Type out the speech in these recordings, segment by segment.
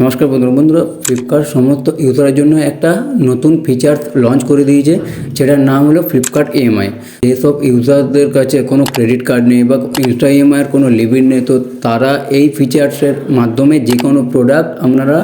নমস্কার বন্ধুরা ফ্লিপকার্ট সমস্ত ইউজারের জন্য একটা নতুন ফিচার্স লঞ্চ করে দিয়েছে, যেটার নাম হলো ফ্লিপকার্ট ইএমআই। যেসব ইউজারদের কাছে কোনো ক্রেডিট কার্ড নেই বা ইনস্টা ইএমআইয়ের কোনো লিমিট নেই, তো তারা এই ফিচার্সের মাধ্যমে যে কোনো প্রোডাক্ট আপনারা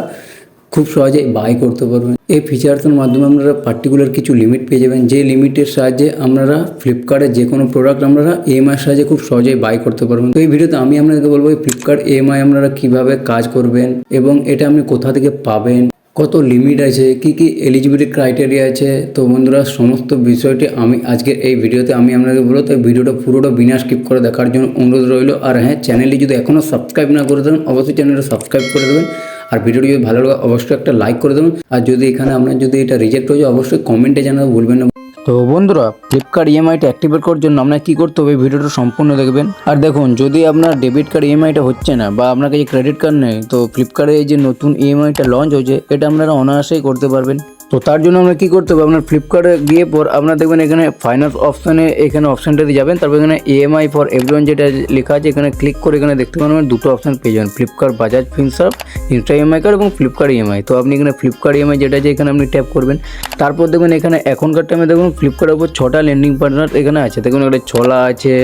খুব সহজে বাই করতে পারবেন। এই ফিচার্সের মাধ্যমে আপনারা পার্টিকুলার কিছু লিমিট পেয়ে যাবেন, যে লিমিটের সাহায্যে আপনারা ফ্লিপকার্টের যে কোনো প্রোডাক্ট আপনারা ইএমআইয়ের সাহায্যে খুব সহজেই বাই করতে পারবেন। তো এই ভিডিওতে আমি আপনাদেরকে বলবো এই ফ্লিপকার্ট ইএমআই আপনারা কীভাবে কাজ করবেন এবং এটা আপনি কোথা থেকে পাবেন, কত লিমিট আছে, কি কি এলিজিবিলিটি ক্রাইটেরিয়া আছে। তো বন্ধুরা সমস্ত বিষয়টি আমি আজকের এই ভিডিওতে আমি আপনাকে বলবো। তো ভিডিওটা পুরোটা বিনা স্কিপ করে দেখার জন্য অনুরোধ রইল। আর হ্যাঁ, চ্যানেলটি যদি এখনও সাবস্ক্রাইব না করে দেবেন অবশ্যই চ্যানেলটা সাবস্ক্রাইব করে দেবেন। আর ভিডিওটি যদি ভালো লাগে অবশ্যই একটা লাইক করে দেবেন। আর যদি এখানে আপনার যদি এটা রিজেক্ট হয়ে যায় অবশ্যই কমেন্টে জানাতে ভুলবেন না। তো বন্ধুরা ফ্লিপকার্ট ইএমআইটা অ্যাক্টিভেট করার জন্য আপনার কী করতে হবে, ভিডিওটা সম্পূর্ণ দেখবেন। আর দেখুন, যদি আপনার ডেবিট কার্ড ইএমআইটা হচ্ছে না বা আপনার কাছে ক্রেডিট কার্ড নেই, তো ফ্লিপকার্টে এই যে নতুন ইএমআইটা লঞ্চ হয়েছে এটা আপনারা অনায়াসেই করতে পারবেন। তো তার জন্য আপনার কী করতে হবে, আপনার ফ্লিপকার্টে গিয়ে পর আপনার দেখবেন এখানে ফাইন্যান্স অপশানে এখানে অপশানটাতে যাবেন। তারপর এখানে ইএমআই ফর এভরিওয়ান যেটা লেখা আছে এখানে ক্লিক করে এখানে দেখতে পাবেন দুটো অপশান পেয়ে যাবেন, Flipkart Bajaj Finserv Insta EMI card এবং ফ্লিপকার্ট ইএমআই। তো আপনি এখানে ফ্লিপকার্ট ইএমআই যেটা আছে এখানে আপনি ট্যাপ করবেন। তারপর দেখবেন এখানে এখনকার টাইমে দেখুন ফ্লিপকার্টের উপর 6টা লেন্ডিং পার্টনার এখানে আছে। দেখুন এখানে ছোলা আছে,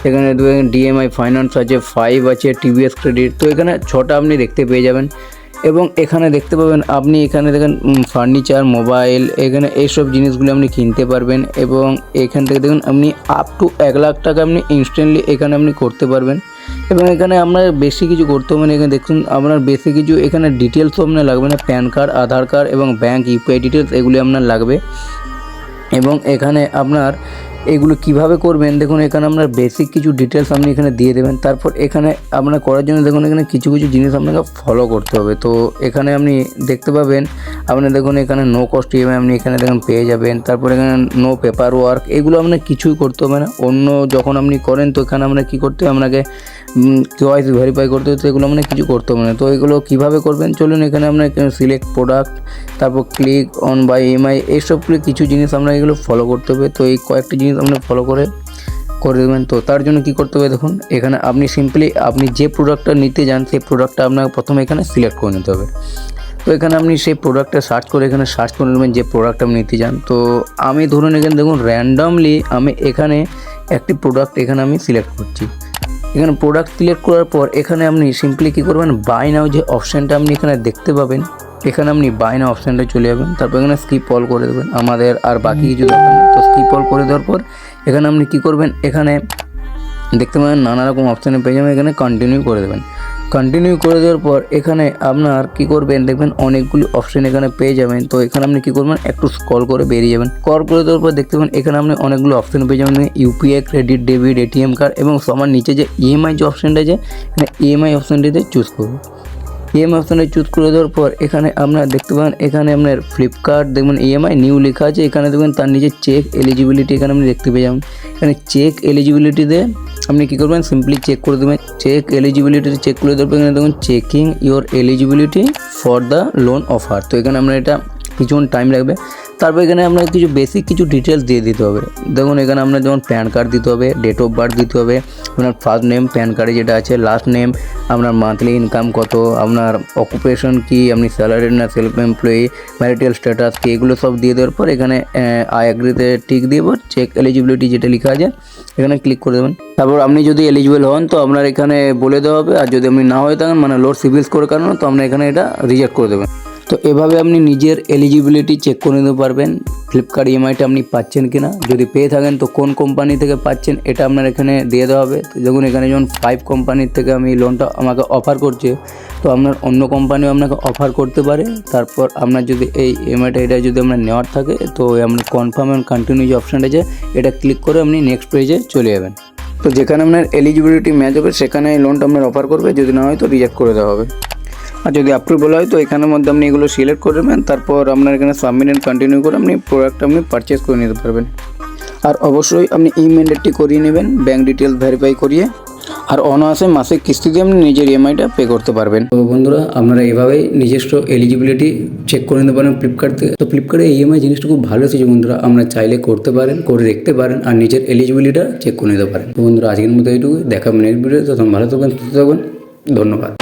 এখানে দেখবেন ডিএমআই ফাইন্যান্স আছে, 5 আছে, টিভিএস ক্রেডিট। তো এখানে 6টা আপনি দেখতে পেয়ে যাবেন। এবং এখানে দেখতে পাবেন আপনি এখানে দেখেন ফার্নিচার, মোবাইল, এখানে এইসব জিনিসগুলো আপনি কিনতে পারবেন। এবং এখান থেকে দেখুন আপনি আপ টু 1 লাখ টাকা আপনি ইনস্ট্যান্টলি এখানে আপনি করতে পারবেন। এবং এখানে আপনার বেশি কিছু করতে হবে না। এখানে দেখুন আপনার বেশি কিছু এখানে ডিটেলসও আপনার লাগবে না, প্যান কার্ড, আধার কার্ড এবং ব্যাঙ্ক ইউপিআই ডিটেলস এগুলি আপনার লাগবে। এবং এখানে আপনার এগুলো কিভাবে করবেন দেখুন, এখানে আপনার বেসিক কিছু ডিটেলস আপনি এখানে দিয়ে দেবেন। তারপর এখানে আপনার করার জন্য দেখুন এখানে কিছু কিছু জিনিস আপনাকে ফলো করতে হবে। তো এখানে আপনি দেখতে পাবেন আপনি দেখুন এখানে নো কস্ট ইএমআই আপনি এখানে দেখুন পেয়ে যাবেন। তারপর এখানে নো পেপার ওয়ার্ক, এগুলো আপনার কিছুই করতে হবে না। অন্য যখন আপনি করেন তো এখানে আপনার কী করতে হবে, আপনাকে কেওয়াইসি ভেরিফাই করতে হবে, তো এগুলো আপনার কিছু করতে হবে না। তো এগুলো কীভাবে করবেন চলুন, এখানে আপনার সিলেক্ট প্রোডাক্ট, তারপর ক্লিক অন বাই ইএমআই, এইসবগুলো কিছু জিনিস আপনার এগুলো ফলো করতে হবে। তো এই কয়েকটি জিনিস আপনি ফলো করে দেবেন। তো তার জন্য কী করতে হবে দেখুন, এখানে আপনি সিম্পলি আপনি যে প্রোডাক্টটা নিতে যান সেই প্রোডাক্টটা আপনাকে প্রথমে এখানে সিলেক্ট করে নিতে হবে। তো এখানে আপনি সেই প্রোডাক্টটা সার্চ করে এখানে সার্চ করে নেবেন যে প্রোডাক্ট আপনি নিতে চান। তো আমি ধরুন এখানে দেখুন র্যান্ডমলি আমি এখানে একটি প্রোডাক্ট এখানে আমি সিলেক্ট করছি। এখানে প্রোডাক্ট সিলেক্ট করার পর এখানে আপনি সিম্পলি কী করবেন, বাই নাও যে অপশানটা আপনি এখানে দেখতে পাবেন, এখানে আপনি বাই নাও অপশানটা চলে যাবেন। তারপর এখানে স্কিপ অল করে দেবেন, আমাদের আর বাকি কিছু দরকার নেই। তো স্কিপ অল করে দেওয়ার পর এখানে আপনি কী করবেন, এখানে দেখতে পাবেন নানা রকম অপশানে পেয়ে যাবেন, এখানে কন্টিনিউ করে দেবেন। কন্টিনিউ করে দেওয়ার পর এখানে আপনার কী করবেন দেখবেন অনেকগুলি অপশান এখানে পেয়ে যাবেন। তো এখানে আপনি কী করবেন, একটু স্ক্রল করে বেরিয়ে যাবেন। স্ক্রল করে দেওয়ার পর দেখতে পাবেন এখানে আপনি অনেকগুলো অপশান পেয়ে যাবেন, UPI, credit, debit, ATM card এবং সবার নিচে যে ইএমআই যে অপশানটা আছে এখানে ইএমআই অপশানটিতে চুজ করুন। ইএমআই অপশানে চুজ করে দেওয়ার পর এখানে আপনার দেখতে পাবেন এখানে আপনার ফ্লিপকার্ট দেখবেন ইএমআই নিউ লেখা আছে, এখানে দেখবেন তার নিচে চেক এলিজিবিলিটি এখানে আপনি দেখতে পেয়ে যাবেন। এখানে চেক এলিজিবিলিটিতে আপনি কী করবেন, সিম্পলি চেক করে দেবেন। চেক এলিজিবিলিটিতে চেক করে দেওয়ার পর এখানে দেখুন checking your eligibility for the loan offer. তো এখানে আপনার এটা কিছুক্ষণ টাইম লাগবে। তারপর এখানে আপনার কিছু বেসিক কিছু ডিটেলস দিয়ে দিতে হবে। দেখুন এখানে আপনার যেমন প্যান কার্ড দিতে হবে, ডেট অফ বার্থ দিতে হবে, আপনার ফার্স্ট নেম প্যান কার্ডে যেটা আছে, লাস্ট নেম, আপনার মান্থলি ইনকাম কত, আপনার অকুপেশন কি, আপনি স্যালারি না সেলফ এমপ্লয়ি, ম্যারিটাল স্ট্যাটাস কি, এগুলো সব দিয়ে দেওয়ার পর এখানে আই অ্যাগ্রিতে টিক দিয়ে চেক এলিজিবিলিটি যেটা লেখা আছে এখানে ক্লিক করে দেবেন। তারপর আপনি যদি এলিজিবল হন তো আপনার এখানে বলে দেওয়া হবে, আর যদি আপনি না হয়ে থাকেন মানে লোড সিভিল স্কোর কারণে তো আপনার এখানে এটা রিজেক্ট করে দেবেন। তো এভাবে আপনি নিজের এলিজিবিলিটি চেক করে নিতে পারবেন ফ্লিপকার্ট ইএমআইটা আপনি পাচ্ছেন কি না। যদি পেয়ে থাকেন তো কোন কোম্পানি থেকে পাচ্ছেন এটা আপনার এখানে দিয়ে দেওয়া হবে। তো দেখুন এখানে যেমন 5 কোম্পানির থেকে আমি লোনটা আমাকে অফার করছে, তো আপনার অন্য কোম্পানিও আপনাকে অফার করতে পারে। তারপর আপনার যদি এই ইএমআইটা এটা যদি আপনার নেওয়ার থাকে তো আপনি কনফার্ম অ্যান্ড কন্টিনিউ যে অপশানটা আছে এটা ক্লিক করে আপনি নেক্সট পেজে চলে যাবেন। তো যেখানে আপনার এলিজিবিলিটি ম্যাচ হবে সেখানে এই লোনটা আপনার অফার করবে, যদি না হয় তো রিজেক্ট করে দেওয়া হবে। আর যদি অ্যাপ্রুভেল হয় তো এখানের মধ্যে আপনি এগুলো সিলেক্ট করে নেবেন। তারপর আপনার এখানে সাবমিট অ্যান্ড কন্টিনিউ করে আপনি প্রোডাক্টটা আপনি পারচেস করে নিতে পারবেন। আর অবশ্যই আপনি ইমেন্ডেটটি করিয়ে নেবেন, ব্যাঙ্ক ডিটেলস ভেরিফাই করিয়ে, আর অনায়াসে মাসিক কিস্তিতে আপনি নিজের ইএমআইটা পে করতে পারবেন। তো বন্ধুরা আপনারা এভাবেই নিজস্ব এলিজিবিলিটি চেক করে নিতে পারেন ফ্লিপকার্ট থেকে। তো ফ্লিপকার্টে ইএমআই জিনিসটা খুব ভালো এসেছে বন্ধুরা, আপনারা চাইলে করতে পারেন, করে দেখতে পারেন আর নিজের এলিজিবিলিটিটা চেক করে নিতে পারেন। তো বন্ধুরা আজকের মতো এইটুকু, দেখাবেন নেক্সট ভিডিও। তখন ভালো থাকবেন, সুস্থ থাকবেন, ধন্যবাদ।